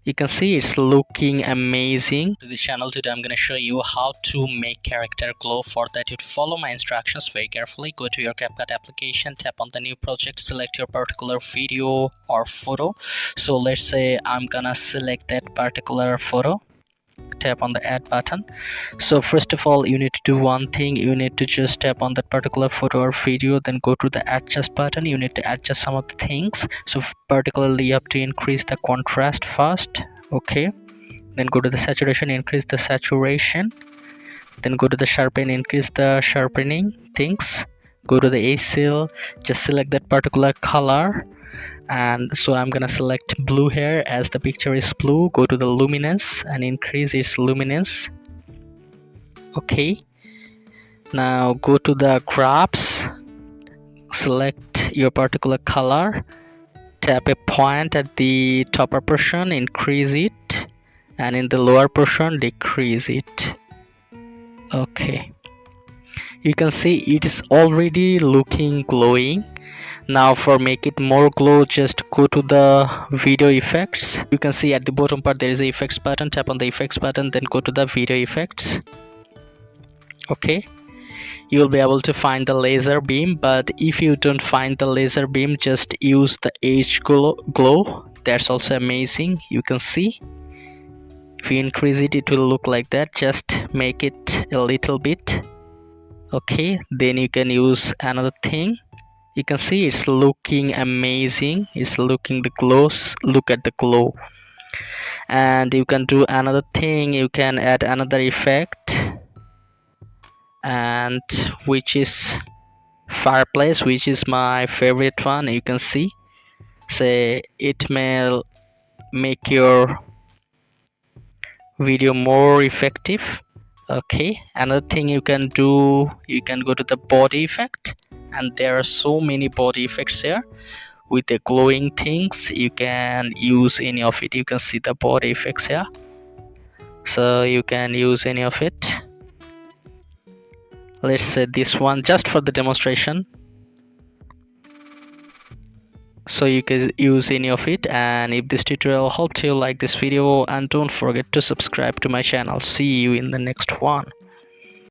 You can see it's looking amazing. To this channel today I'm gonna show you how to make character glow. For that you follow my instructions very carefully. Go to your Capcut application, tap on the new project, select your particular video or photo. So let's say I'm gonna select that particular photo. Tap on the add button. So first of all, you need to do one thing. You need to just tap on that particular photo or video, then go to the adjust button. You need to adjust some of the things. So particularly you have to increase the contrast first. Okay, then go to the saturation, increase the saturation, then go to the sharpen, increase the sharpening things. Go to the ACL, just select that particular color, and so I'm gonna select blue here as the picture is blue. Go to the luminance and increase its luminance. Okay, now go to the graphs, select your particular color, tap a point at the upper portion, increase it, and in the lower portion decrease it. Okay, you can see it is already looking glowing. Now for make it more glow, just go to the video effects. You can see at the bottom part there is a effects button. Tap on the effects button, then go to the video effects. Okay, you will be able to find the laser beam, but if you don't find the laser beam, just use the edge glow. That's also amazing. You can see if you increase it, it will look like that. Just make it a little bit. Okay, then you can use another thing. You can see it's looking amazing. It's looking the glows. Look at the glow. And you can do another thing. You can add another effect, and which is fireplace, which is my favorite one. You can see, say it may make your video more effective. Okay, another thing you can do, you can go to the body effect, and there are so many body effects here with the glowing things. You can use any of it. You can see the body effects here, so you can use any of it. Let's say this one just for the demonstration, so you can use any of it. And if this tutorial helped you, like this video and don't forget to subscribe to my channel. See you in the next one.